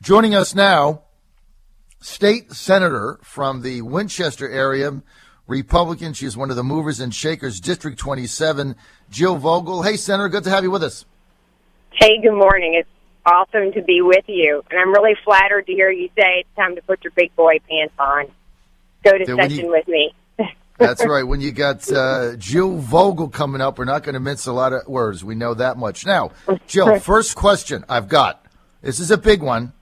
Joining us now, state senator from the Winchester area, Republican. She's one of the movers and shakers, District 27, Jill Vogel. Hey, Senator, good to have you with us. Hey, good morning. It's awesome to be with you. And I'm really flattered to hear you say it's time to put your big boy pants on. Go to session with me. That's right. When you got Jill Vogel coming up, we're not going to mince a lot of words. We know that much. Now, Jill, first question I've got. This is a big one.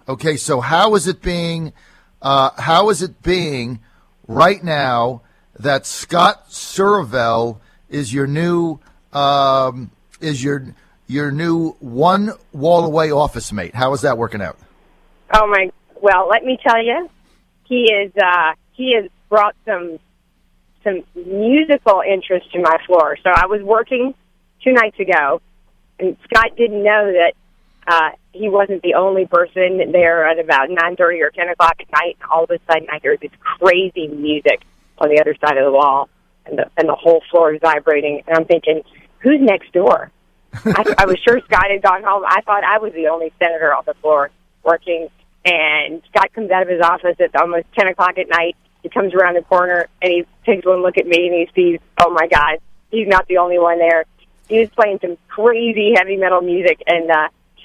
Okay, so how is it being right now that Scott Survell is your new one wall away office mate? How is that working out? Well, let me tell you, he has brought some musical interest to my floor. So I was working 2 nights ago, and Scott didn't know that he wasn't the only person there at about 9:30 or 10 o'clock at night. And all of a sudden, I hear this crazy music on the other side of the wall, and the whole floor is vibrating. And I'm thinking, who's next door? I was sure Scott had gone home. I thought I was the only senator on the floor working. And Scott comes out of his office at almost 10 o'clock at night. He comes around the corner, and he takes one look at me, and he sees, oh, my God, he's not the only one there. He was playing some crazy heavy metal music and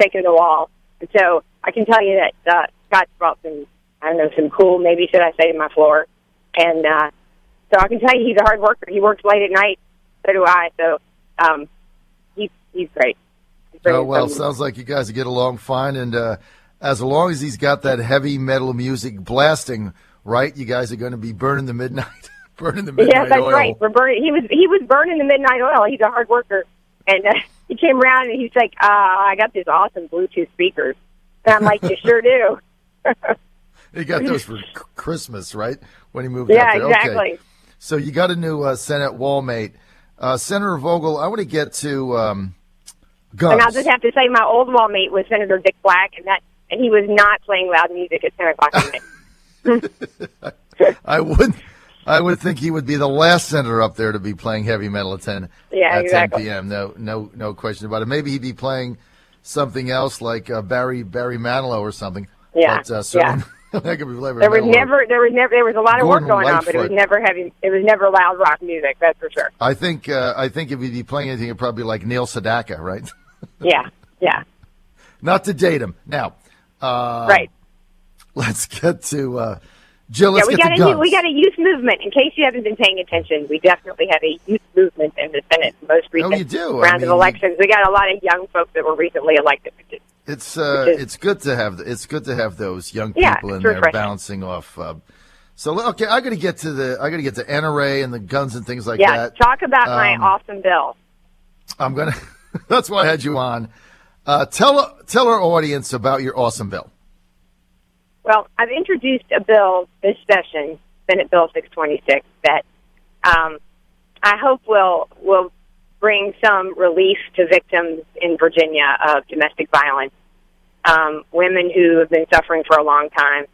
shaking the wall. And so I can tell you that Scott's brought some cool, maybe should I say, to my floor. And so I can tell you he's a hard worker. He works late at night. So do I. So he's great. Oh, well, sounds like you guys get along fine. And as long as he's got that heavy metal music blasting, right, you guys are going to be burning the midnight oil. Yeah, that's right. We're burning. He was burning the midnight oil. He's a hard worker. And he came around and he's like, I got this awesome Bluetooth speakers. And I'm like, you sure do. He got those for Christmas, right? When he moved out there. Exactly. Okay. So you got a new Senate wall mate. Senator Vogel, I want to get to guns. And I'll just have to say my old wall mate was Senator Dick Black, and he was not playing loud music at 10 o'clock at night. I would think he would be the last senator up there to be playing heavy metal at 10 p.m. No question about it. Maybe he'd be playing something else like Barry Manilow or something. Yeah, That could be there was a lot of work going on, but it was never heavy. It was never loud rock music. That's for sure. I think if he'd be playing anything, it'd probably be like Neil Sedaka, right? Yeah. Not to date him now. Right. Let's get to Jill. Let's we get to guns. We got a youth movement. In case you haven't been paying attention, we definitely have a youth movement in the Senate. Most recent round of elections, we got a lot of young folks that were recently elected. It's good to have those young people in there bouncing off. So okay, I got to get to NRA and the guns and things like that. Yeah, talk about my awesome bill. I'm gonna. That's why I had you on. Tell our audience about your awesome bill. Well, I've introduced a bill this session, Senate Bill 626, that I hope will bring some relief to victims in Virginia of domestic violence, women who have been suffering for a long time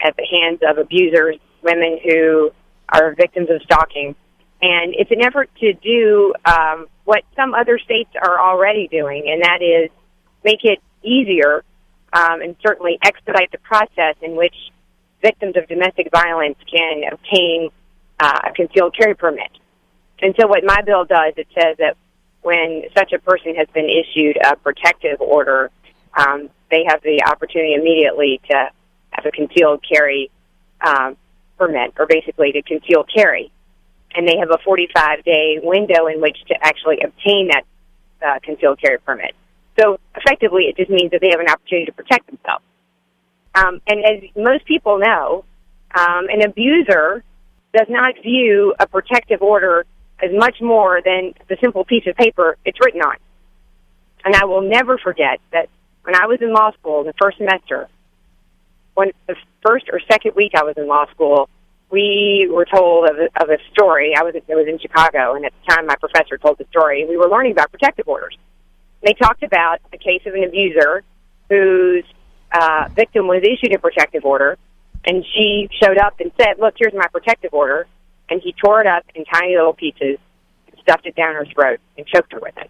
at the hands of abusers, women who are victims of stalking. And it's an effort to do what some other states are already doing, and that is make it easier and certainly expedite the process in which victims of domestic violence can obtain a concealed carry permit. And so what my bill does, it says that when such a person has been issued a protective order, they have the opportunity immediately to have a concealed carry permit, or basically to conceal carry. And they have a 45-day window in which to actually obtain that concealed carry permit. So effectively, it just means that they have an opportunity to protect themselves. And as most people know, an abuser does not view a protective order as much more than the simple piece of paper it's written on. And I will never forget that when I was in law school in the first semester, when the first or second week I was in law school, we were told of a story. It was in Chicago, and at the time my professor told the story, and we were learning about protective orders. They talked about a case of an abuser whose victim was issued a protective order, and she showed up and said, look, here's my protective order, and he tore it up in tiny little pieces and stuffed it down her throat and choked her with it.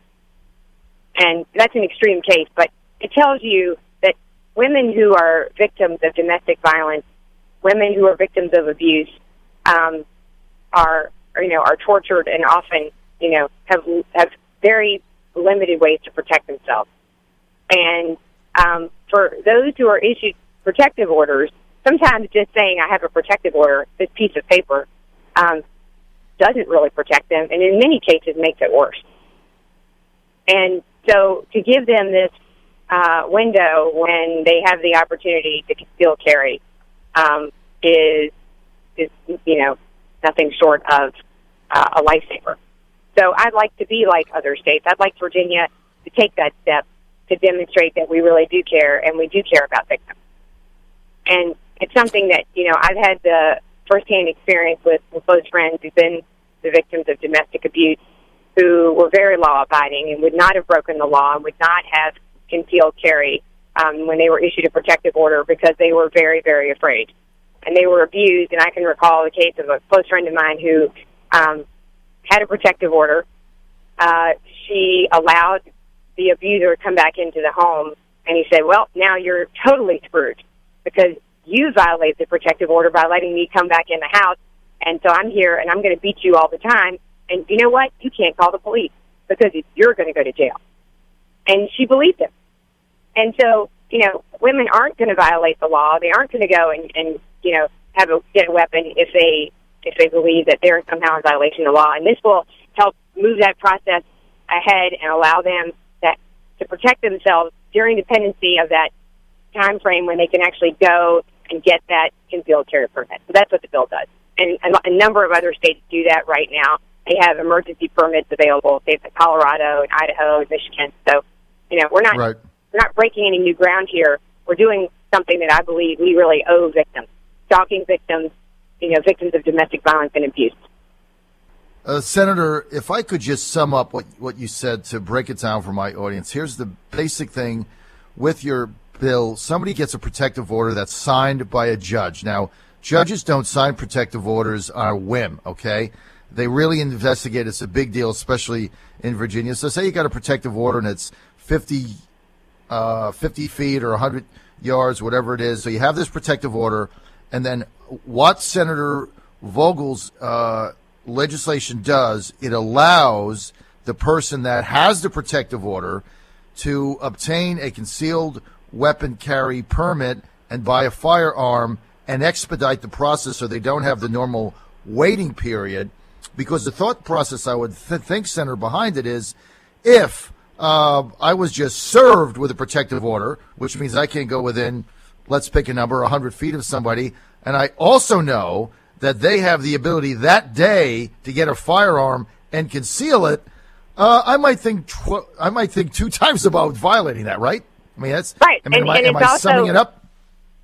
And that's an extreme case, but it tells you that women women who are victims of domestic violence, women who are victims of abuse, are tortured and often, have very limited ways to protect themselves. And for those who are issued protective orders, sometimes just saying I have a protective order, this piece of paper, doesn't really protect them, and in many cases makes it worse. And so to give them this window when they have the opportunity to conceal carry is nothing short of a lifesaver. So I'd like to be like other states. I'd like Virginia to take that step to demonstrate that we really do care, and we do care about victims. And it's something that, I've had the firsthand experience with close friends who've been the victims of domestic abuse, who were very law-abiding and would not have broken the law and would not have concealed carry when they were issued a protective order because they were very, very afraid. And they were abused, and I can recall the case of a close friend of mine who had a protective order. She allowed the abuser to come back into the home, and he said, well, now you're totally screwed because you violated the protective order by letting me come back in the house, and so I'm here, and I'm going to beat you all the time, and you know what? You can't call the police because you're going to go to jail. And she believed him. And so, women aren't going to violate the law. They aren't going to go and get a weapon if they believe that they're somehow in violation of the law. And this will help move that process ahead and allow them to protect themselves during the pendency of that time frame when they can actually go and get that concealed carry permit. So that's what the bill does. And a number of other states do that right now. They have emergency permits available, states like Colorado and Idaho and Michigan. So, we're not breaking any new ground here. We're doing something that I believe we really owe victims, stalking victims, victims of domestic violence and abuse. Senator, if I could just sum up what you said to break it down for my audience. Here's the basic thing with your bill. Somebody gets a protective order that's signed by a judge. Now, judges don't sign protective orders on a whim, okay? They really investigate. It's a big deal, especially in Virginia. So say you got a protective order and it's 50 feet or 100 yards, whatever it is. So you have this protective order, and then what Senator Vogel's legislation does, it allows the person that has the protective order to obtain a concealed weapon carry permit and buy a firearm and expedite the process so they don't have the normal waiting period. Because the thought process I would think, Senator, behind it is if I was just served with a protective order, which means I can't go within, let's pick a number, 100 feet of somebody, and I also know that they have the ability that day to get a firearm and conceal it, I might think two times about violating that, right? I mean, that's right. Am I summing it up?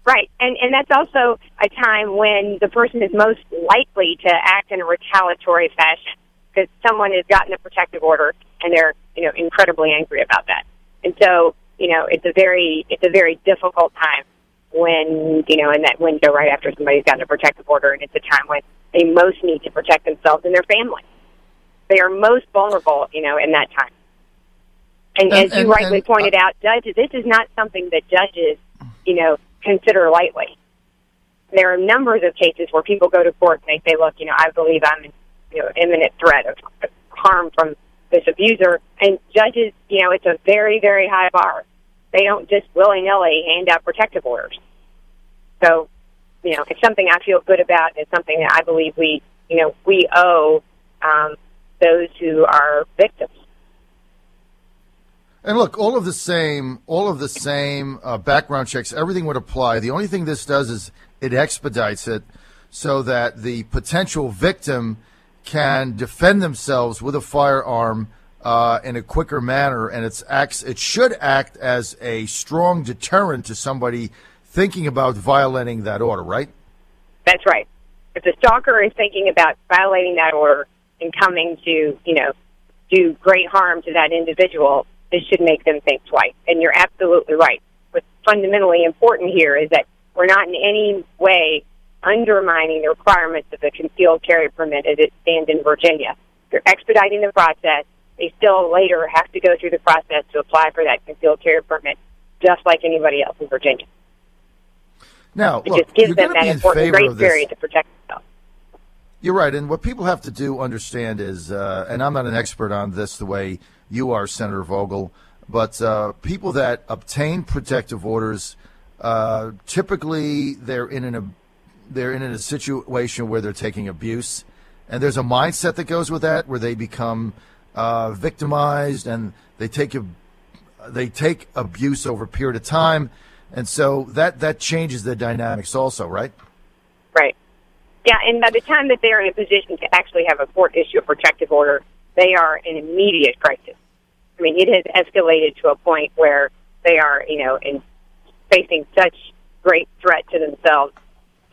Right, and that's also a time when the person is most likely to act in a retaliatory fashion because someone has gotten a protective order and they're incredibly angry about that. And so it's a very difficult time when in that window right after somebody's gotten a protective order, and it's a time when they most need to protect themselves and their family. They are most vulnerable, in that time. And as you rightly pointed out, judges, this is not something that judges, consider lightly. There are numbers of cases where people go to court and they say, look, I believe I'm in imminent threat of harm from this abuser. And judges, it's a very, very high bar. They don't just willy-nilly hand out protective orders. So, it's something I feel good about. It's something that I believe we owe those who are victims. And look, all of the same background checks, everything would apply. The only thing this does is it expedites it so that the potential victim can defend themselves with a firearm in a quicker manner, and it should act as a strong deterrent to somebody thinking about violating that order, right? That's right. If the stalker is thinking about violating that order and coming to, do great harm to that individual, this should make them think twice. And you're absolutely right. What's fundamentally important here is that we're not in any way undermining the requirements of the concealed carry permit as it stands in Virginia. They're expediting the process. They still later have to go through the process to apply for that concealed carry permit, just like anybody else in Virginia. Now, It look, just gives you're them going to be that in important favor grace of this. period to protect themselves. You're right, and what people have to understand is, and I'm not an expert on this the way you are, Senator Vogel, but people that obtain protective orders, typically they're in a situation where they're taking abuse, and there's a mindset that goes with that, where they become victimized, and they take abuse over a period of time, and so that changes the dynamics also, right? Right. Yeah, and by the time that they're in a position to actually have a court issue a protective order, they are in immediate crisis. I mean, it has escalated to a point where they are, facing such great threat to themselves,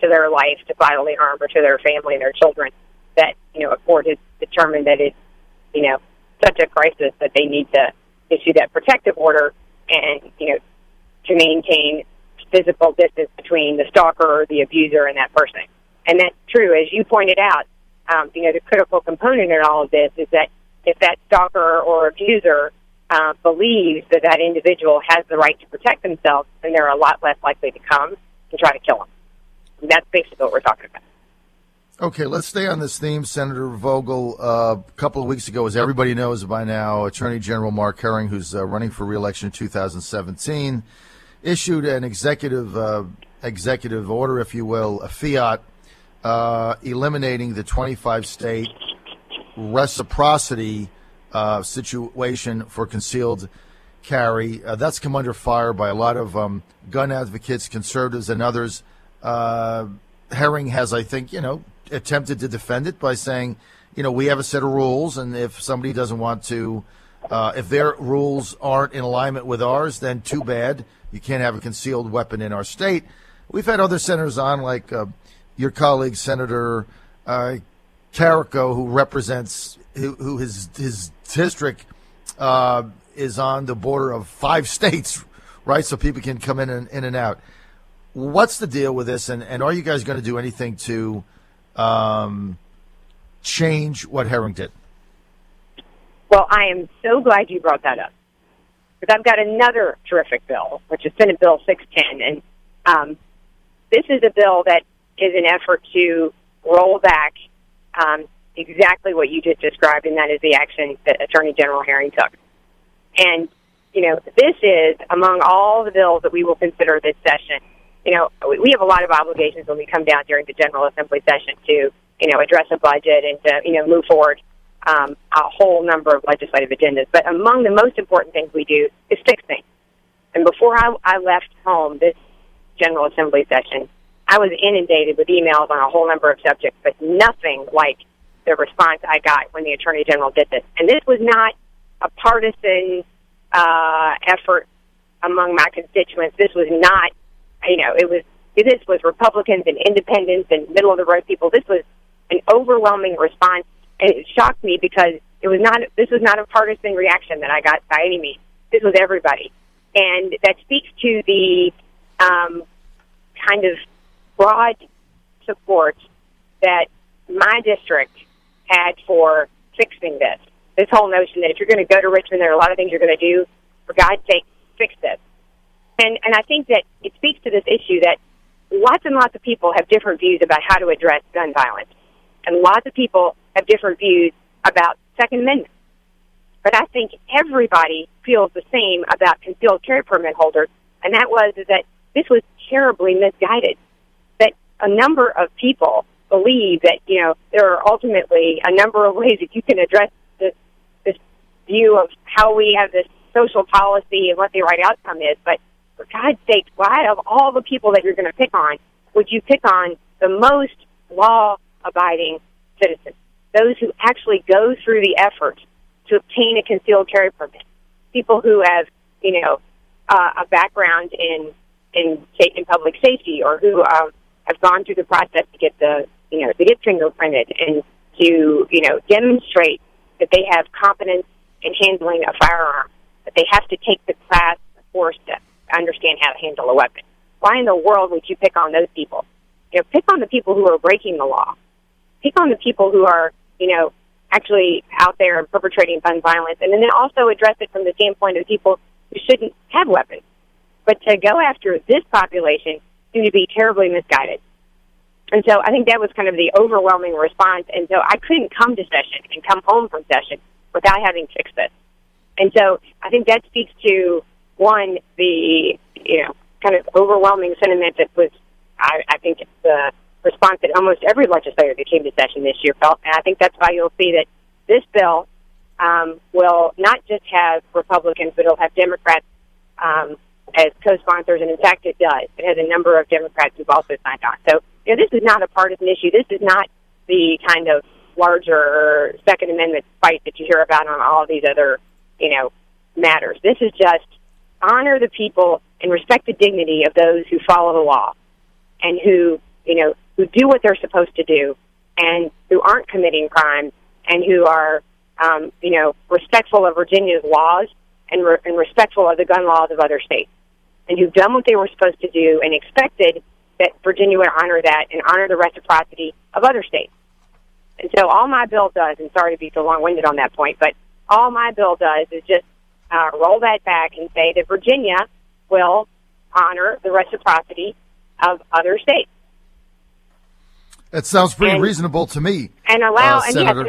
to their life, to bodily harm, or to their family and their children, that, a court has determined that it's, such a crisis that they need to issue that protective order and, to maintain physical distance between the stalker or the abuser and that person. And that's true. As you pointed out, the critical component in all of this is that if that stalker or abuser believes that that individual has the right to protect themselves, then they're a lot less likely to come and try to kill them. And that's basically what we're talking about. Okay, let's stay on this theme. Senator Vogel, a couple of weeks ago, as everybody knows by now, Attorney General Mark Herring, who's running for re-election in 2017, issued an executive order, if you will, a fiat, eliminating the 25-state reciprocity situation for concealed carry. That's come under fire by a lot of gun advocates, conservatives, and others. Herring has, I think, attempted to defend it by saying, we have a set of rules, and if somebody doesn't want to, if their rules aren't in alignment with ours, then too bad. You can't have a concealed weapon in our state. We've had other senators on, like your colleague, Senator Carrico, who represents, who his district is on the border of 5 states, right? So people can come in and out. What's the deal with this, and are you guys going to do anything to change what Herring did? Well, I am so glad you brought that up, because I've got another terrific bill, which is Senate Bill 610, and this is a bill that is an effort to roll back exactly what you just described, and that is the action that Attorney General Herring took. And, this is, among all the bills that we will consider this session, we have a lot of obligations when we come down during the General Assembly session to, address a budget and to, move forward a whole number of legislative agendas. But among the most important things we do is 6 things. And before I left home this General Assembly session, I was inundated with emails on a whole number of subjects, but nothing like the response I got when the Attorney General did this. And this was not a partisan effort among my constituents. This was not, this was Republicans and independents and middle-of-the-road people. This was an overwhelming response, and it shocked me because this was not a partisan reaction that I got by any means. This was everybody. And that speaks to the kind of broad support that my district had for fixing this. This whole notion that if you're going to go to Richmond, there are a lot of things you're going to do. For God's sake, fix this. And I think that it speaks to this issue that lots and lots of people have different views about how to address gun violence. And lots of people have different views about Second Amendment. But I think everybody feels the same about concealed carry permit holders, and that was that this was terribly misguided. That a number of people believe that, there are ultimately a number of ways that you can address this view of how we have this social policy and what the right outcome is. But for God's sake, why of all the people that you're going to pick on, would you pick on the most law-abiding citizens, those who actually go through the effort to obtain a concealed carry permit, people who have, a background in public safety, or who have gone through the process to get to get fingerprinted and to, demonstrate that they have competence in handling a firearm, that they have to take the class course to understand how to handle a weapon. Why in the world would you pick on those people? Pick on the people who are breaking the law. Pick on the people who are, actually out there and perpetrating gun violence, and then also address it from the standpoint of people who shouldn't have weapons. But to go after this population seem to be terribly misguided. And so I think that was kind of the overwhelming response. And so I couldn't come to session and come home from session without having fixed this. And so I think that speaks to, one, the, kind of overwhelming sentiment that was, I think, the response that almost every legislator that came to session this year felt. And I think that's why you'll see that this bill will not just have Republicans, but it'll have Democrats as co-sponsors. And, in fact, it does. It has a number of Democrats who've also signed on. So, this is not a partisan issue. This is not the kind of larger Second Amendment fight that you hear about on all of these other, matters. This is just honor the people and respect the dignity of those who follow the law and who do what they're supposed to do and who aren't committing crimes and who are, respectful of Virginia's laws and respectful of the gun laws of other states, and who've done what they were supposed to do and expected that Virginia would honor that and honor the reciprocity of other states. And so all my bill does, and sorry to be so long-winded on that point, but all my bill does is just roll that back and say that Virginia will honor the reciprocity of other states. That sounds pretty reasonable to me. And allow, Senator.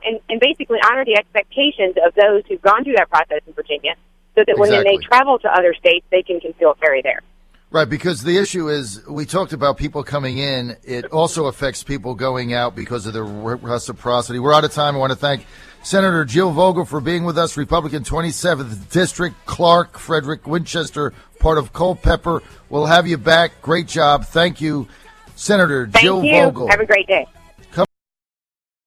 and basically honor the expectations of those who've gone through that process in Virginia, so that when Exactly. they travel to other states, they can conceal carry there. Right, because the issue is, we talked about people coming in. It also affects people going out because of the reciprocity. We're out of time. I want to thank Senator Jill Vogel for being with us, Republican 27th District, Clark, Frederick, Winchester, part of Culpeper. We'll have you back. Great job. Thank you, Senator Jill Thank you. Vogel. Have a great day.